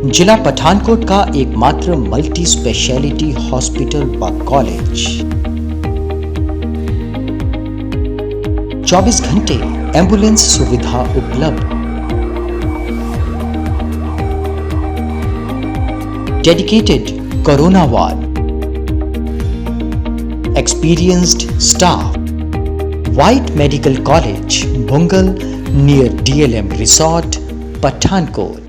जिला पठानकोट का एकमात्र मल्टी स्पेशलिटी हॉस्पिटल व कॉलेज 24 घंटे एम्बुलेंस सुविधा उपलब्ध। Dedicated corona ward, experienced staff. White medical college Bhungal near DLM resort Pathankot.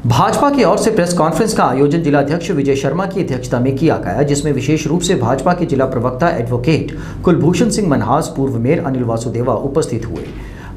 Bhajpa की ओर से प्रेस कॉन्फ्रेंस का आयोजन जिलाध्यक्ष विजय शर्मा की अध्यक्षता में किया गया, जिसमें विशेष रूप से भाजपा के जिला प्रवक्ता एडवोकेट कुलभूषण सिंह मनहास, पूर्व मेयर अनिल वासुदेवा उपस्थित हुए।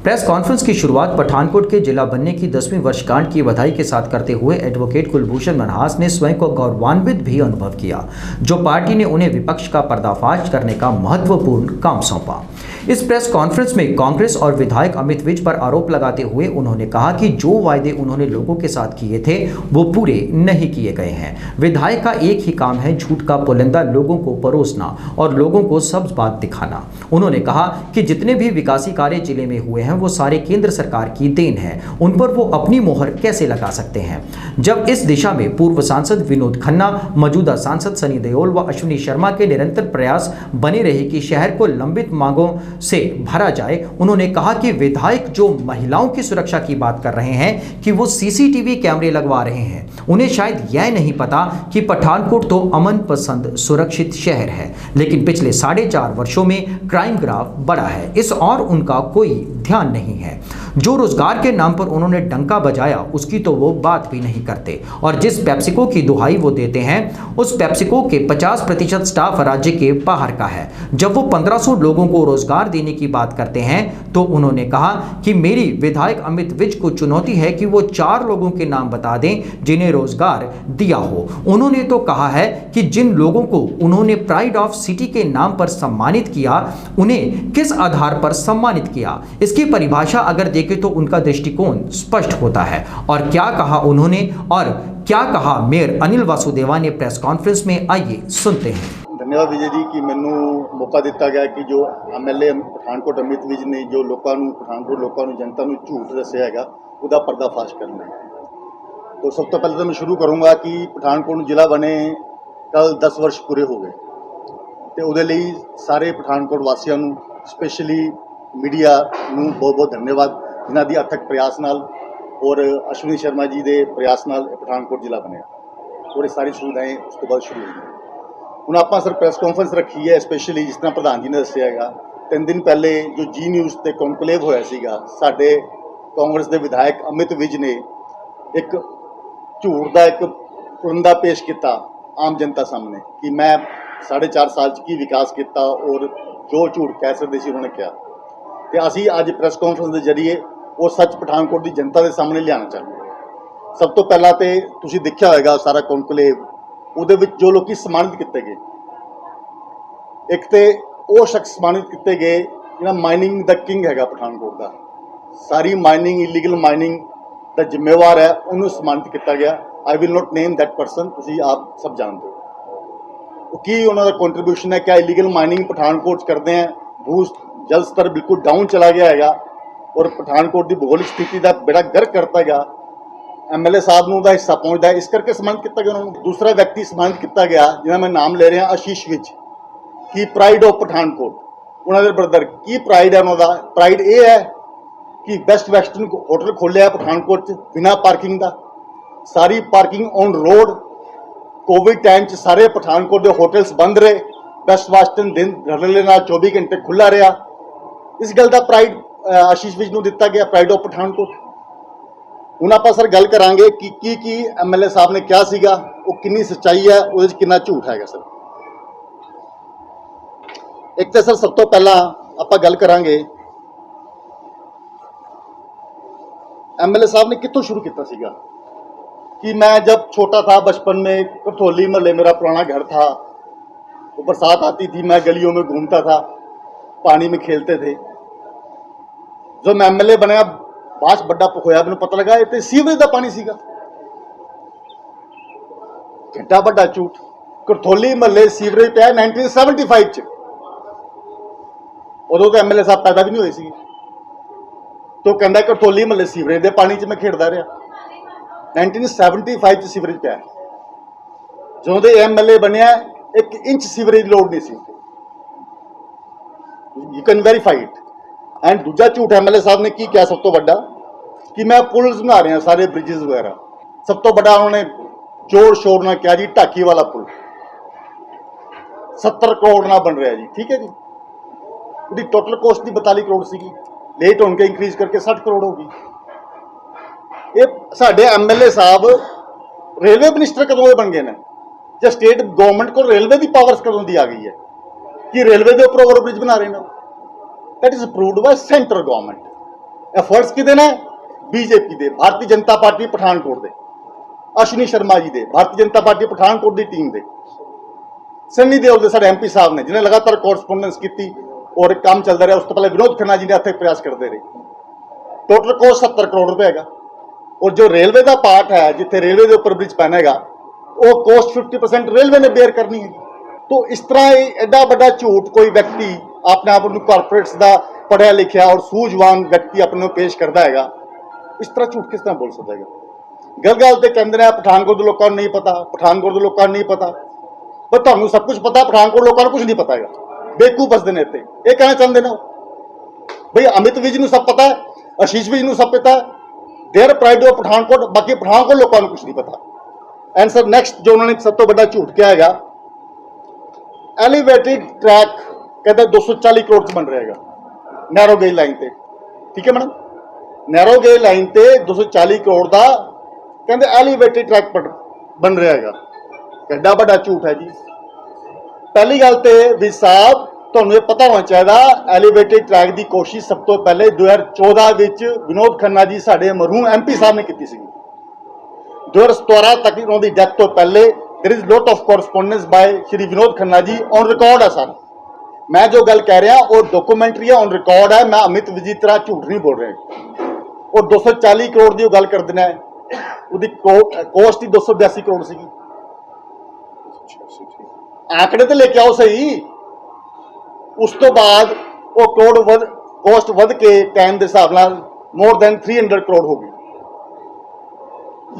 प्रेस कॉन्फ्रेंस की शुरुआत पठानकोट के जिला बनने की 10वीं वर्षगांठ की बधाई के साथ करते हुए एडवोकेट कुलभूषण मनहास ने स्वयं को गौरवान्वित भी अनुभव किया, जो पार्टी ने उन्हें विपक्ष का पर्दाफाश करने का महत्वपूर्ण काम सौंपा। इस प्रेस कॉन्फ्रेंस में कांग्रेस और विधायक अमित विज पर आरोप लगाते हुए उन्होंने कहा कि जो वायदे उन्होंने लोगों के साथ किए थे वो पूरे नहीं किए गए हैं। विधायक का एक ही काम है झूठ का पुलिंदा लोगों को परोसना और लोगों को सब्ज बात दिखाना। उन्होंने कहा कि जितने भी विकासी कार्य जिले में हुए हैं वो सारे केंद्र सरकार की देन है, उन पर वो अपनी मोहर कैसे लगा सकते हैं, जब इस दिशा में पूर्व सांसद विनोद खन्ना, मौजूदा सांसद सनी देओल व अश्विनी शर्मा के निरंतर प्रयास बने रहे कि शहर को लंबित मांगों से भरा जाए। उन्होंने कहा कि विधायक जो महिलाओं की सुरक्षा की बात कर रहे हैं कि वो CCTV कैमरे लगवा रहे हैं, उन्हें शायद यह नहीं पता कि पठानकोट तो अमन पसंद सुरक्षित शहर है, लेकिन पिछले 4.5 वर्षों में क्राइम ग्राफ बढ़ा है, इस और उनका कोई ध्यान नहीं है। जो रोजगार के नाम पर उन्होंने डंका बजाया उसकी तो वो बात भी नहीं करते, और जिस पेप्सिको की दुहाई वो देते हैं उस पेप्सिको के 50% स्टाफ राज्य के बाहर का है। जब वो 1500 लोगों को रोजगार देने की बात करते हैं तो उन्होंने कहा कि मेरी विधायक अमित विज को चुनौती है कि वो 4 लोगों के नाम बता दें जिन्हें रोजगार दिया हो। उन्होंने तो कहा है कि जिन लोगों को उन्होंने प्राइड ऑफ सिटी के नाम पर सम्मानित किया उन्हें किस आधार पर सम्मानित किया, इसकी परिभाषा अगर देखें तो उनका दृष्टिकोण स्पष्ट होता है। और क्या कहा उन्होंने और क्या कहा मेयर अनिल वासुदेवा ने प्रेस कॉन्फ्रेंस में, आइए सुनते हैं। धन्यवाद विजय जी कि मैनू मौका दिता गया कि जो MLA पठानकोट अमित विज ने जो पठानकोट लोगों जनता को झूठ दस्या है उसका पर्दाफाश करना है। तो सब तो पहले तो मैं शुरू करूँगा कि पठानकोट जिला बने कल 10 वर्ष पूरे हो गए, तो उहदे लई सारे पठानकोट वासियों को स्पेशली मीडिया ਨੂੰ बहुत धन्यवाद जिन्हों की अथक प्रयास नाल और अश्विनी शर्मा जी के प्रयास नाल पठानकोट जिला बने और ये सारी सुविधाएं उस तो बाद शुरू हुई। ਹੁਣ ਆਪਾਂ सर प्रेस कॉन्फ्रेंस रखी है स्पेशली जिस तरह प्रधान जी ने दस्या है 3 दिन पहले जो जी न्यूज़ से कॉन्कलेव होया सीगा, साडे कांग्रेस के विधायक अमित विज ने एक झूठ का एक पुलिंदा पेश किया आम जनता सामने कि मैं 4.5 साल की विकास किया और जो झूठ कह सकते सी उन्होंने कहा। तो असी अज प्रेस कॉन्फ्रेंस के जरिए वो सच पठानकोट की जनता के सामने लियाना चाहते हैं। सब तो पहला तो तुसीं देखिया होगा सारा कॉन्कलेव ਉਹਦੇ ਵਿੱਚ जो लोग सम्मानित किए गए, एक तो वो शख्स सम्मानित किए गए जिन्हें माइनिंग द किंग है पठानकोट का, सारी माइनिंग इलीगल माइनिंग का जिम्मेवार है, उन्होंने सम्मानित किया गया। I will not name that person, तुसीं आप सब जानते हो कि उन्होंने कॉन्ट्रीब्यूशन है। क्या इलीगल माइनिंग पठानकोट करते हैं, भू जल स्तर बिल्कुल डाउन चला गया है और पठानकोट की भूगोलिक स्थिति का बेड़ा गर्क करता गया। MLA साहब ਨੂੰ ਦਾ हिस्सा पहुँचता है, इस करके सम्मानित किया गया उन्होंने। दूसरा व्यक्ति सम्मानित किया गया जिन्हें मैं नाम ले रहा आशीष विज की प्राइड ऑफ पठानकोट, उन्होंने ब्रदर की प्राइड है, उन्होंने प्राइड ये है कि बेस्ट वेस्टर्न होटल खोलिया पठानकोट बिना पार्किंग का, सारी parking on road. Covid time सारे पठानकोट के होटल्स बंद रहे, बेस्ट वेस्टर्न दिन धड़ल्ले 24 घंटे खुला रहा। इस गल का प्राइड आशीष विज को दिता गया, प्राइड ऑफ पठानकोट। ਹੁਣ ਆਪਾਂ सर गल करांगे कि की MLA साहब ने क्या सीगा, वो कितनी सच्चाई है, वो कितना झूठ है सर। एक तो सर सब तो पहला आप गल करांगे MLA साहब ने कितों शुरू किया सीगा कि मैं जब छोटा था बचपन में करथोली महल्ले मेरा पुराना घर था, वो बरसात आती थी मैं गलियों में घूमता था, पानी में खेलते थे। जब मैं MLA बनया बाद बड़ा होया मैंने पता लगा ये सीवरेज का पानी सीगा, घंटा बड़ा झूठ। करथोली महल्ले सीवरेज पे 1975 च, उदों तो MLA साहब पैदा भी नहीं हुए सी, तो कहता करथोली महल्ले सीवरेज के पानी च मैं खेडदा रहा। 1975 ਚ ਸੀਵਰੇਜ ਪਿਆ ਜਦੋਂ ਦੇ MLA ਬਣਿਆ 1 ਇੰਚ ਸੀਵਰੇਜ ਲੋਡ नहीं see you can verify it and दूजा झूठ MLA साहब ने की क्या सब तो बड़ा कि मैं पुल्स बना रहे हैं सारे ब्रिजेस वगैरह सब तो बड़ा उन्होंने जोर शोर ना किया जी ढाकी वाला पुल 70 करोड़ ना बन रहा है जी ठीक है जी ਉਹਦੀ टोटल कॉस्ट ਦੀ 42 करोड़ सी लेट होने के इंक्रीज करके 60 करोड़ होगी ये साढ़े MLA साहब रेलवे मिनिस्टर कदों बन गए हैं ਜਾਂ स्टेट गवर्नमेंट को रेलवे की पावर्स कदों की आ गई है कि रेलवे के उपर ओवरब्रिज बना रहे हैं that is approved by central government efforts किदे ने BJP के भारतीय जनता पार्टी पठानकोट के अश्विनी शर्मा जी के भारतीय जनता पार्टी पठानकोट की टीम के सन्नी देओल के साढ़े MP साहब ने जिन्हें लगातार कोरस्पोंडेंस की और काम चलता रहा उस तो पहले विनोद खन्ना जी ने इतने प्रयास करते रहे टोटल कॉस्ट 70 करोड़ रुपए है और जो रेलवे का पार्ट है जिथे रेलवे के उपर ब्रिज पैना है वो कॉस्ट 50% रेलवे ने बेयर करनी है तो इस तरह एडा बड़ा झूठ कोई व्यक्ति अपने आप को कारपोरेट्स का पढ़िया लिखा और सूझवान व्यक्ति अपने पेश करता है इस तरह झूठ किस तरह बोल सकता है गल गल तो कहते हैं पठानकोट के लोगों को नहीं पता पठानकोट के लोगों को नहीं पता पर तुहानू सब कुछ पता पठानकोट लोगों को कुछ नहीं पता है बेवकूफ बसते हैं इतने ये कहना चाहते हैं भाई अमित विज नूं सब पता है आशीष विज नूं सब पता है देयर प्राइड ऑफ पठानकोट बाकी पठानकोट लोगों को कुछ नहीं पता एंड सर नेक्स्ट जो उन्होंने सब तो बड़ा झूठ किया है एलिवेटेड ट्रैक कहते 240 करोड़ च बन रहेगा नैरो गेज लाइन से ठीक है मैडम नैरो गेज लाइन से 240 करोड़ का कहते एलिवेटेड ट्रैक बन रहा है एडा बड़ा झूठ है जी पहली गल तो भी साहब तुहानू ये पता होना चाहिए एलिवेटेड ट्रैक की कोशिश सब तो पहले 2014 विनोद खन्ना जी साढ़े मरहूम MP साहब ने की सी 2017 तक उन्होंने डेथ तो पहले there is lot of correspondence by Shri Vinod Khanna ji on record है सर मैं जो गल कह रहा वो डॉक्यूमेंट्री है ऑन रिकॉर्ड है मैं अमित विज की तरह झूठ नहीं बोल रहा और 240 करोड़ की गल कर देना है उसकी कॉस्ट ही 282 करोड़ सी आंकड़े तो लेके आओ सही उस तो बाद वो करोड़ कॉस्ट वध के टाइम के हिसाब नाल मोर दैन 300 करोड़ हो गई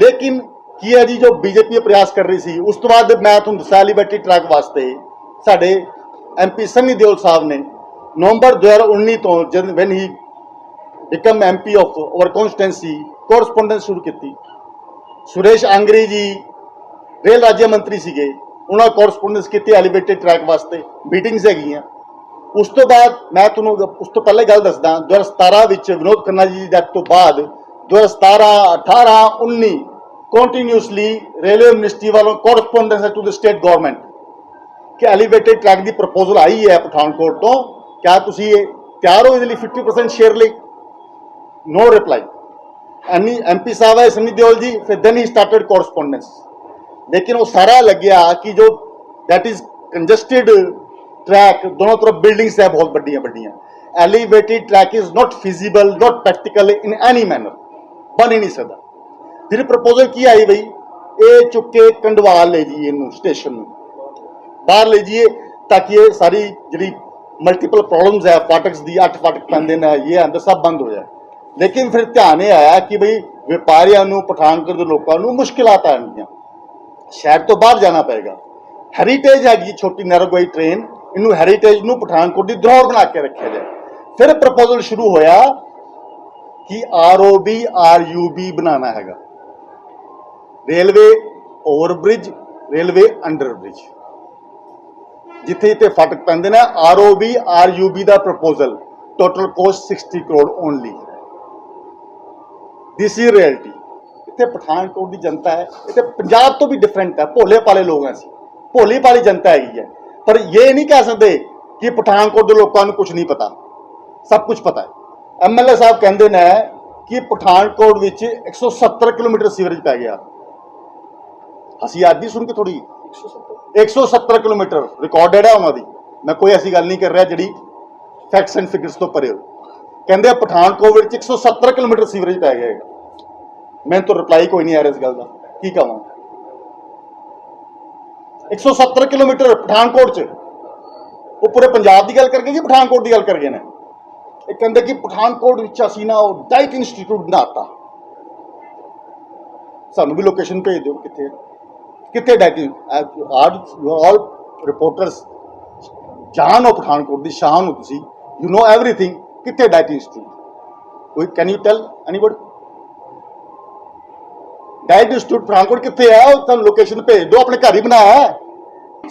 लेकिन की है जी जो BJP प्रयास कर रही सी उस तो बाद मैं तुहानू दस्सिया एलिवेटेड ट्रैक वास्ते साढ़े MP सन्नी देओल साहब ने नवंबर 2019 तो जब when he become MP of our constituency correspondence शुरू की सुरेश आंगरी जी रेल राज्य मंत्री सीगे उन्होंने कोरस्पोंडेंस की एलिवेटेड ट्रैक वास्ते मीटिंग्स है उस तो बाद मैं तुहानू उस तो पहले गल दसदा 2017 विनोद खन्ना जी की डेथ तो बाद 2017 18 19 कंटिन्यूसली रेलवे मिनिस्ट्री वालों कोरस्पोंडेंस है टू द स्टेट गवर्नमेंट कि एलिवेटेड ट्रैक की प्रपोजल आई है पठानकोट तो क्या तुसी तैयार हो इसलिए 50% शेयर ले नो रिप्लाई MP साहब है सन्नी देओल जी फिर देन ही स्टार्टेड कोरस्पोंडेंस लेकिन वो सारा लग गया कि जो दैट इज कंजस्टेड ट्रैक दोनों तरफ बिल्डिंग्स है बहुत बड़िया बड़िया elevated track is not feasible not practical in any manner बन ही नहीं सकता फिर प्रपोजल की आई बई ये चुक के कंडवाल ले जाइए इनू स्टेशन बाहर ले जाइए ताकि ये सारी जी मल्टीपल प्रॉब्लम्स है फाटक्स दी 8 फाटक पैंदे ने ये अंदर सब बंद हो जाए लेकिन फिर ध्यान ये आया कि बई व्यापारियों पठानकोट के लोगों को मुश्किलात आएंगियां शहर तो बाहर जाना पेगा हैरीटेज हैगी छोटी नैरोगेज ट्रेन इनू हैरीटेज नू पठानकोट की धरोहर बना के रखा जाए फिर प्रपोजल शुरू होया कि ROB RUB बनाना है रेलवे ओवरब्रिज रेलवे अंडरब्रिज जिथे जिथे फाटक पैंदे ने ROB RUB का proposal total cost 60 crore only this is reality इतने पठानकोट की जनता है इतने पंजाब तो भी डिफरेंट है भोले पाले लोग हैं भोली पाली जनता है पर यह नहीं कह सकते कि पठानकोट के लोगों को कुछ नहीं पता सब कुछ पता है MLA साहब कहते हैं कि पठानकोट में 170 किलोमीटर सीवरेज पै गया असी आज भी सुन के थोड़ी 170 किलोमीटर रिकॉर्डेड है उन्होंने मैं कोई ऐसी गल नहीं कर रहा जी फैक्ट्स एंड फिगर्स तो परे हो कहते पठानकोट में 170 किलोमीटर सीवरेज पै गया मैं तो रिप्लाई कोई नहीं आ रहा इस गल का की कहां 170 किलोमीटर पठानकोट च वो पूरे पंजाब की गल करके कि पठानकोट की गल करके ने कहते कि पठानकोट असी ना डाइट इंस्टीट्यूट बनाता सानू भी लोकेशन भेज दो कितने कितने डाइटिंग ऑल रिपोर्टर्स जान हो पठानकोट की शान हो तुसी यू नो एवरीथिंग कितने डाइटिंग इंस्टीट्यूट कोई can you tell anybody diet institute Pathankot कितने है तुम लोकेशन भेज दो अपने घर ही बनाया है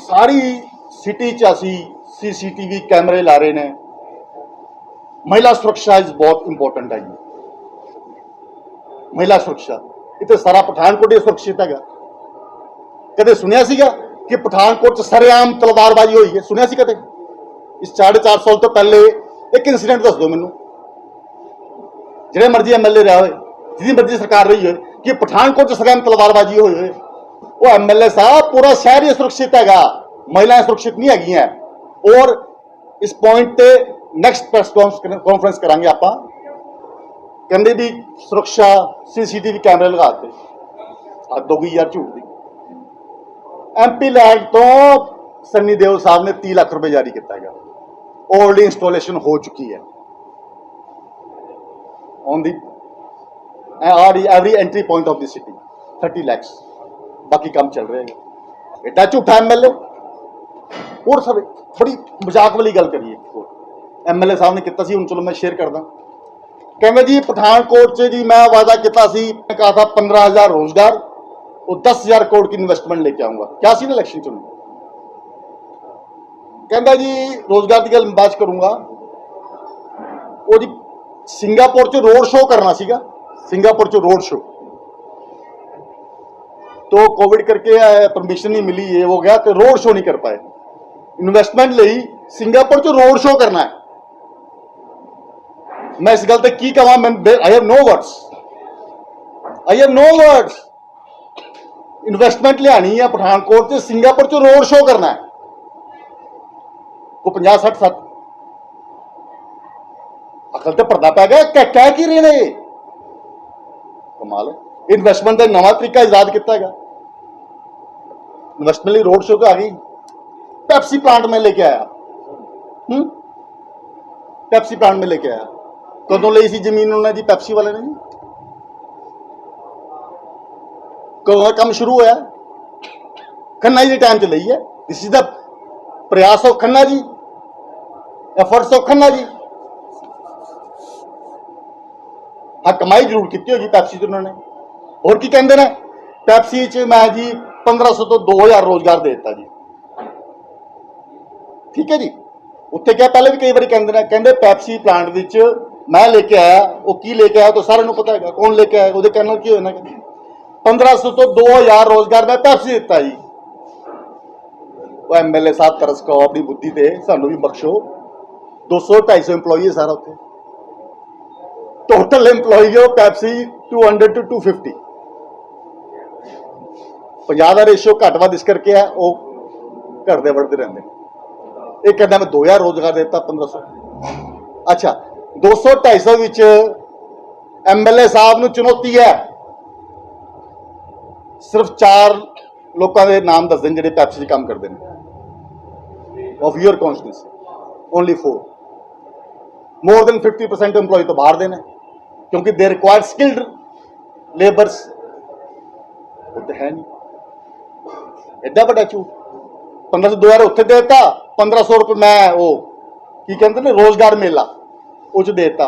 सारी सिटी च असी CCTV कैमरे ला रहे हैं महिला सुरक्षा इज बहुत इंपॉर्टेंट है महिला सुरक्षा इतने सारा पठानकोट ही सुरक्षित है कदे सुनिया सीगा कि पठानकोट सरेआम तलवारबाजी हुई है सुनिया सी कदे इस 4.5 साल तो पहले एक इंसीडेंट दस दो मैनू जिहड़े मर्जी MLA रहा हो जितनी मर्जी सरकार रही है कि पठानकोट सरेआम तलवारबाजी हुई है वो MLA साहब पूरा शहर ही सुरक्षित है महिलाएं सुरक्षित नहीं है और इस पॉइंट पे नेक्स्ट प्रेस कॉन्फ्रेंस करांगे आप कहते भी सुरक्षा CCTV कैमरे लगाते हद हो गई यार झूठ दी MP लैंड तो सन्नी देओल साहब ने 30 लाख रुपए जारी किया गया ऑलरेडी इंस्टॉलेशन हो चुकी है on the every entry point of the city 30 lakhs बाकी काम चल रहे हैं एडा झूठा MLA और सब बड़ी मजाक वाली गल करिए MLA साहब ने किया हूँ चलो मैं शेयर करदा कहते जी पठानकोट से जी मैं वादा किया कहा था 15,000 रोजगार और 10,000 करोड़ की इन्वेस्टमेंट लेके आऊंगा क्या सी ना इलेक्शन चुन कहता जी रोजगार की गल बात करूंगा वो जी सिंगापुर च रोड शो करना सीगा सिंगापुर च रोड शो तो कोविड करके परमिशन नहीं मिली ये हो गया तो रोड शो नहीं कर पाए इन्वेस्टमेंट ਲਈ सिंगापुर च रोड शो करना है मैं इस गल की कहा मैं I have no words investment लियानी है पठानकोट से सिंगापुर च रोड शो करना है वो 50-60 अकल तो पर्दा पै गया कह की रहे ने कमाल इन्वेस्टमेंट का नवा तरीका ईजाद किया गया इन्वेस्टमेंट रोड शो तो आ गई पेप्सी प्लांट में लेके आया पेप्सी प्लांट में लेके आया कदों ली सी जमीन उन्होंने जी पेप्सी वाले ने जी कदों काम शुरू होया खन्ना जी के टाइम च ली है this is the prayas of Khanna ji efforts of Khanna ji हाँ कमाई जरूर की होगी पैप्सी च उन्होंने और की कहते हैं पैप्सी च मैं जी 1500 तो 2000 रोजगार दे दिता जी ठीक है जी उत्थे क्या पहले भी कई बार कहते पैप्सी प्लांट विच मैं लेके आया वो की लेके आया तो सारे पता है कौन लेके आया वो कहना की होना 1500 तो 2000 रोजगार मैं पैप्सी दिता जी वो MLA साहब तरस खाओ अपनी बुद्धि से सानू भी बख्शो 200-250 एम्प्लॉई है सारा उत्थे टोटल एम्प्लॉई हो पैप्सी 200 to 250 50 का रेशियो घट वध इस करके है वो घटते बढ़ते रहते एक कहना मैं 2000 रोजगार देता 1500 अच्छा 200-250 विच MLA साहब नूं चुनौती है सिर्फ 4 लोगों के नाम दस दें जिहड़े पैप्सी काम करते हैं of your constituency only 4 more than 50% employ तो बाहर देने क्योंकि दे रिक्वायर स्किल्ड लेबर्स वो तो है नहीं एडा बड़ा झूठ 1500-2000 उत्थे देता 1500 रुपये मैं वो की कहते हैं रोजगार मेला उस देता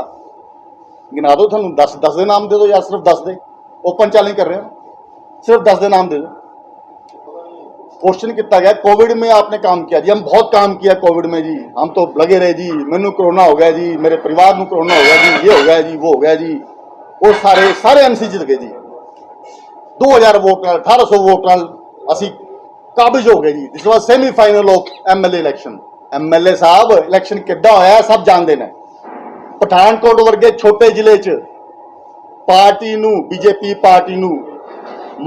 गिना दो थानू 10 दे नाम दे दो या सिर्फ 10 दे ओपन चैलेंज कर रहे हो सिर्फ 10 दे नाम दे दो क्वेश्चन किया गया कोविड में आपने काम किया जी हम बहुत काम किया कोविड में जी हम तो लगे रहे जी मैनू कोरोना हो गया जी मेरे परिवार में कोरोना हो गया जी ये हो गया जी वो हो गया जी वो सारे MC जित गए जी 2000 वोट नाल 1800 वोट नाल असी काबिज हो गए जी this was semifinal of MLA election MLA साहब इलेक्शन किद्दां होया सब जानते हैं पठानकोट वर्गे छोटे जिले च पार्टी नू BJP पार्टी नू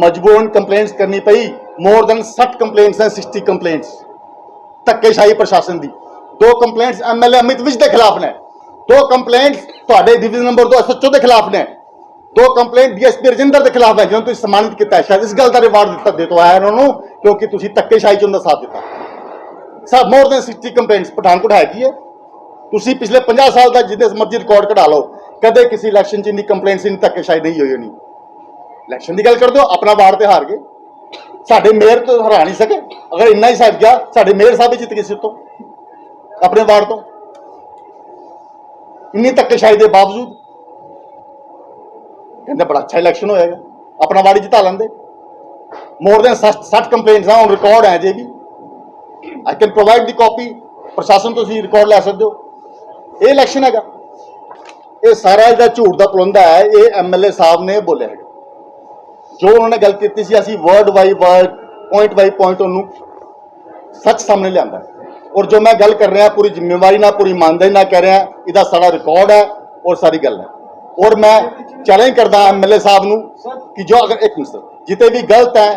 मजबूरन कंप्लेंट्स करनी पई मोर देन 60 कंप्लेंट्स हैं 60 कंप्लेंट्स धक्केशाही प्रशासन की 2 कंप्लेंट्स MLA अमित विज के खिलाफ ने 2 कंप्लेंट्स तुहाडे डिवीजन नंबर 2 SHO के खिलाफ ने 2 कंप्लेंट DSP रजिंदर के खिलाफ है जिन्होंने तुसीं सम्मानित किया शायद इस गल का रिवार्ड दे तो आया उन्होंने क्योंकि तुसीं धक्केशाही च उनका साथ दिता सब मोर देन 60 कंप्लेंट्स पठानकोट है की है तुसीं पिछले 50 साल का जितने मर्जी रिकॉर्ड कढ़ा लो कदे किसी इलेक्शन च इन्नी कंप्लेंट्स इन धक्केशाही नहीं हुई होनी ਇਲੈਕਸ਼ਨ ਦੀ ਗੱਲ ਕਰਦੇ ਹੋ, ਆਪਣਾ ਵਾਰਡ ਤੇ ਹਾਰ ਗਏ। ਸਾਡੇ ਮੇਅਰ ਤੋਂ ਹਰਾ ਨਹੀਂ ਸਕੇ। ਅਗਰ ਇੰਨਾ ਹੀ ਸਾਹਿਬ ਗਿਆ, ਸਾਡੇ ਮੇਅਰ ਸਾਹਿਬ ਵੀ ਜਿੱਤ ਗਏ ਸੀ ਉੱਤੋਂ, ਆਪਣੇ ਵਾਰਡ ਤੋਂ। ਇੰਨੀ ਧੱਕੇਸ਼ਾਹੀ ਦੇ ਬਾਵਜੂਦ ਕਹਿੰਦੇ ਬੜਾ ਅੱਛਾ ਇਲੈਕਸ਼ਨ ਹੋਏਗਾ, ਆਪਣਾ ਵਾਰਡ ਜਿਤਾ ਲੈਂਦੇ। ਮੋਰ ਦੈਨ 60 ਕੰਪਲੇਂਟਸ ਆ ਔਨ ਰਿਕਾਰਡ ਹੈ ਜੇ ਵੀ। I can provide the copy, ਪ੍ਰਸ਼ਾਸਨ ਤੋਂ ਤੁਸੀਂ ਰਿਕਾਰਡ ਲੈ ਸਕਦੇ ਹੋ। ਇਹ ਇਲੈਕਸ਼ਨ ਹੈਗਾ। ਇਹ ਸਾਰਾ ਜਿਹੜਾ ਝੂਠ ਦਾ ਪੁਲੰਦਾ ਹੈ, ਇਹ ਐਮਐਲਏ ਸਾਹਿਬ ਨੇ ਬੋਲਿਆ ਹੈਗਾ। ਜੋ ਉਹਨਾਂ ਨੇ ਗੱਲ ਕੀਤੀ ਸੀ, ਅਸੀਂ word by word, point by point ਉਹਨੂੰ ਸੱਚ ਸਾਹਮਣੇ ਲਿਆਂਦਾ। ਔਰ ਜੋ ਮੈਂ ਗੱਲ ਕਰ ਰਿਹਾ, ਪੂਰੀ ਜ਼ਿੰਮੇਵਾਰੀ ਨਾਲ, ਪੂਰੀ ਇਮਾਨਦਾਰੀ ਨਾਲ ਕਹਿ ਰਿਹਾ, ਇਹਦਾ ਸਾਰਾ ਰਿਕਾਰਡ ਹੈ ਔਰ ਸਾਰੀ ਗੱਲ ਹੈ। ਔਰ ਮੈਂ ਚੈਲੰਜ ਕਰਦਾ ਐਮਐਲਏ ਸਾਹਿਬ ਨੂੰ ਕਿ ਜੋ ਅਗਰ ਇੱਕ ਮਿੰਟ ਜਿੱਤੇ ਵੀ ਗਲਤ ਹੈ,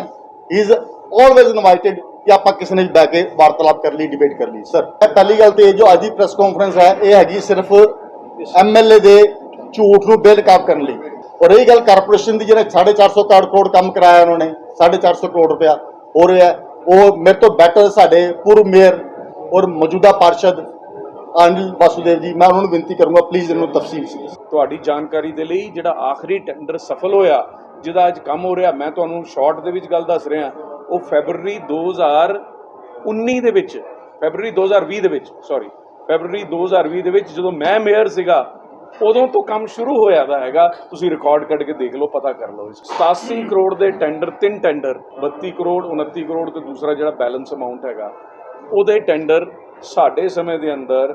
ਹੀ ਇਜ਼ ਆਲਵੇਜ਼ ਇਨਵਾਈਟਡ ਕਿ ਆਪਾਂ ਕਿਸੇ ਨੇ ਵੀ ਬਹਿ ਕੇ ਵਾਰਤਾਲਾਪ ਕਰ ਲਈ, ਡਿਬੇਟ ਕਰ ਲਈ। ਸਰ ਪਹਿਲੀ ਗੱਲ ਤੇ ਜੋ ਅੱਜ ਦੀ ਪ੍ਰੈਸ ਕਾਨਫਰੰਸ ਹੈ, ਇਹ ਹੈਗੀ ਸਿਰਫ ਐਮਐਲਏ ਦੇ ਝੂਠ ਨੂੰ ਬੇਨਕਾਬ ਕਰਨ ਲਈ। ਔਰ ਇਹ ਗੱਲ ਕਾਰਪੋਰੇਸ਼ਨ ਦੀ, ਜਿਹੜੇ 450 ਕਰੋੜ ਕੰਮ ਕਰਾਇਆ ਉਹਨਾਂ ਨੇ, 450 ਕਰੋੜ ਰੁਪਇਆ ਹੋ ਰਿਹਾ, ਉਹ ਮੇਰੇ ਤੋਂ ਬੈਟਰ ਸਾਡੇ ਪੂਰਵ ਮੇਅਰ ਔਰ ਮੌਜੂਦਾ ਪਾਰਸ਼ਦ ਅਨਿਲ ਵਾਸੂਦੇਵ ਜੀ, ਮੈਂ ਉਹਨਾਂ ਨੂੰ ਬੇਨਤੀ ਕਰੂੰਗਾ ਪਲੀਜ਼ ਇਹਨੂੰ ਤਫਸੀਲ ਸੀ। ਤੁਹਾਡੀ ਜਾਣਕਾਰੀ ਦੇ ਲਈ ਜਿਹੜਾ ਆਖਰੀ ਟੈਂਡਰ ਸਫਲ ਹੋਇਆ, ਜਿਹਦਾ ਅੱਜ ਕੰਮ ਹੋ ਰਿਹਾ, ਮੈਂ ਤੁਹਾਨੂੰ ਸ਼ਾਰਟ ਦੇ ਵਿੱਚ ਗੱਲ ਦੱਸ ਰਿਹਾ, ਉਹ ਫੈਬਰਵਰੀ 2019 ਦੇ ਵਿੱਚ, ਫੈਬਰਵਰੀ 2020 ਦੇ ਵਿੱਚ ਜਦੋਂ ਮੈਂ ਮੇਅਰ ਸੀਗਾ, ਉਦੋਂ ਤੋਂ ਕੰਮ ਸ਼ੁਰੂ ਹੋਇਆ ਦਾ ਹੈਗਾ। ਤੁਸੀਂ ਰਿਕਾਰਡ ਕੱਢ ਕੇ ਦੇਖ ਲਓ, ਪਤਾ ਕਰ ਲਓ। 87 ਕਰੋੜ ਦੇ ਟੈਂਡਰ, 3 ਟੈਂਡਰ, 32 ਕਰੋੜ, 29 ਕਰੋੜ ਤੇ ਦੂਸਰਾ ਜਿਹੜਾ ਬੈਲੈਂਸ ਅਮਾਊਂਟ ਹੈਗਾ, ਉਹਦੇ ਟੈਂਡਰ ਸਾਡੇ ਸਮੇਂ ਦੇ ਅੰਦਰ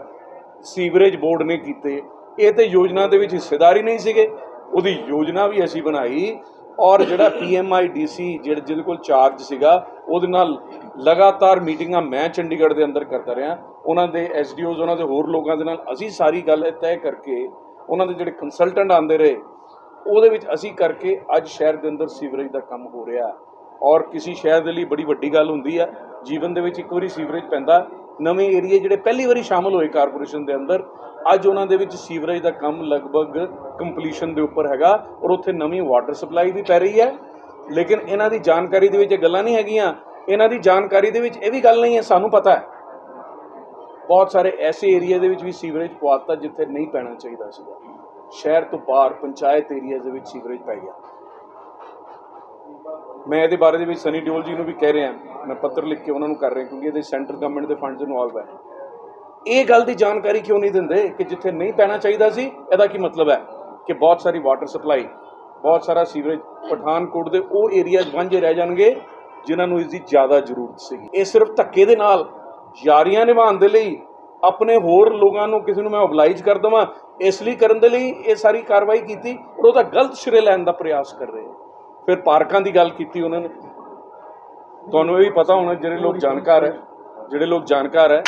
ਸੀਵਰੇਜ ਬੋਰਡ ਨੇ ਕੀਤੇ। ਇਹ ਤੇ ਯੋਜਨਾ ਦੇ ਵਿੱਚ ਹਿੱਸੇਦਾਰੀ ਨਹੀਂ ਸੀਗੇ, ਉਹਦੀ ਯੋਜਨਾ ਵੀ ਅਸੀਂ ਬਣਾਈ। ਔਰ ਜਿਹੜਾ PMIDC ਜਿਹਦੇ ਕੋਲ ਚਾਰਜ ਸੀਗਾ, ਉਹਦੇ ਨਾਲ ਲਗਾਤਾਰ ਮੀਟਿੰਗਾਂ ਮੈਂ ਚੰਡੀਗੜ੍ਹ ਦੇ ਅੰਦਰ ਕਰਦਾ ਰਿਹਾ। ਉਹਨਾਂ ਦੇ SDOs, ਉਹਨਾਂ ਦੇ ਹੋਰ ਲੋਕਾਂ ਦੇ ਨਾਲ ਅਸੀਂ ਸਾਰੀ ਗੱਲ ਤੈਅ ਕਰਕੇ, ਉਹਨਾਂ ਦੇ ਜਿਹੜੇ ਕੰਸਲਟੈਂਟ ਆਉਂਦੇ ਰਹੇ, ਉਹਦੇ ਵਿੱਚ ਅਸੀਂ ਕਰਕੇ ਅੱਜ ਸ਼ਹਿਰ ਦੇ ਅੰਦਰ ਸੀਵਰੇਜ ਦਾ ਕੰਮ ਹੋ ਰਿਹਾ। ਔਰ ਕਿਸੇ ਸ਼ਹਿਰ ਦੇ ਲਈ ਬੜੀ ਵੱਡੀ ਗੱਲ ਹੁੰਦੀ ਹੈ, ਜੀਵਨ ਦੇ ਵਿੱਚ ਇੱਕ ਵਾਰੀ ਸੀਵਰੇਜ ਪੈਂਦਾ। ਨਵੇਂ ਏਰੀਏ ਜਿਹੜੇ ਪਹਿਲੀ ਵਾਰੀ ਸ਼ਾਮਲ ਹੋਏ ਕਾਰਪੋਰੇਸ਼ਨ ਦੇ ਅੰਦਰ, ਅੱਜ ਉਹਨਾਂ ਦੇ ਵਿੱਚ ਸੀਵਰੇਜ ਦਾ ਕੰਮ ਲਗਭਗ ਕੰਪਲੀਸ਼ਨ ਦੇ ਉੱਪਰ ਹੈਗਾ। ਔਰ ਉੱਥੇ ਨਵੀਂ ਵਾਟਰ ਸਪਲਾਈ ਵੀ ਪੈ ਰਹੀ ਹੈ। ਲੇਕਿਨ ਇਹਨਾਂ ਦੀ ਜਾਣਕਾਰੀ ਦੇ ਵਿੱਚ ਇਹ ਗੱਲਾਂ ਨਹੀਂ ਹੈਗੀਆਂ। ਇਹਨਾਂ ਦੀ ਜਾਣਕਾਰੀ ਦੇ ਵਿੱਚ ਇਹ ਵੀ ਗੱਲ ਨਹੀਂ ਹੈ, ਸਾਨੂੰ ਪਤਾ ਹੈ ਬਹੁਤ ਸਾਰੇ ਐਸੇ ਏਰੀਆ ਦੇ ਵਿੱਚ ਵੀ ਸੀਵਰੇਜ ਪਵਾਤਾ ਜਿੱਥੇ ਨਹੀਂ ਪੈਣਾ ਚਾਹੀਦਾ ਸੀਗਾ। ਸ਼ਹਿਰ ਤੋਂ ਬਾਹਰ ਪੰਚਾਇਤ ਏਰੀਆ ਦੇ ਵਿੱਚ ਸੀਵਰੇਜ ਪੈ ਗਿਆ। ਮੈਂ ਇਹਦੇ ਬਾਰੇ ਦੇ ਵਿੱਚ ਸਨੀ ਦਿਓਲ ਜੀ ਨੂੰ ਵੀ ਕਹਿ ਰਿਹਾ, ਮੈਂ ਪੱਤਰ ਲਿਖ ਕੇ ਉਹਨਾਂ ਨੂੰ ਕਰ ਰਿਹਾ, ਕਿਉਂਕਿ ਇਹਦੇ ਸੈਂਟਰ ਗਵਰਨਮੈਂਟ ਦੇ ਫੰਡਸ ਇਨਵੋਲਵ ਹੈ। ਇਹ ਗੱਲ ਦੀ ਜਾਣਕਾਰੀ ਕਿਉਂ ਨਹੀਂ ਦਿੰਦੇ ਕਿ ਜਿੱਥੇ ਨਹੀਂ ਪੈਣਾ ਚਾਹੀਦਾ ਸੀ? ਇਹਦਾ ਕੀ ਮਤਲਬ ਹੈ ਕਿ ਬਹੁਤ ਸਾਰੀ ਵਾਟਰ ਸਪਲਾਈ, ਬਹੁਤ ਸਾਰਾ ਸੀਵਰੇਜ ਪਠਾਨਕੋਟ ਦੇ ਉਹ ਏਰੀਆ ਵਾਂਝੇ ਰਹਿ ਜਾਣਗੇ ਜਿਨ੍ਹਾਂ ਨੂੰ ਇਸ ਦੀ ਜ਼ਿਆਦਾ ਜ਼ਰੂਰਤ ਸੀਗੀ। ਇਹ ਸਿਰਫ ਧੱਕੇ ਦੇ ਨਾਲ ਯਾਰੀਆਂ ਨਿਭਾਉਣ ਦੇ ਲਈ, ਆਪਣੇ ਹੋਰ ਲੋਕਾਂ ਨੂੰ ਕਿਸੇ ਨੂੰ ਮੈਂ ਓਬਲਾਈਜ਼ ਕਰ ਦੇਵਾਂ ਇਸ ਲਈ ਕਰਨ ਦੇ ਲਈ ਇਹ ਸਾਰੀ ਕਾਰਵਾਈ ਕੀਤੀ। ਔਰ ਉਹਦਾ ਗਲਤ ਸਿਰੇ ਲੈਣ ਦਾ ਪ੍ਰਯਾਸ ਕਰ ਰਹੇ। ਫਿਰ ਪਾਰਕਾਂ ਦੀ ਗੱਲ ਕੀਤੀ ਉਹਨਾਂ ਨੇ। ਤੁਹਾਨੂੰ ਇਹ ਵੀ ਪਤਾ ਹੋਣਾ, ਜਿਹੜੇ ਲੋਕ ਜਾਣਕਾਰ ਹੈ,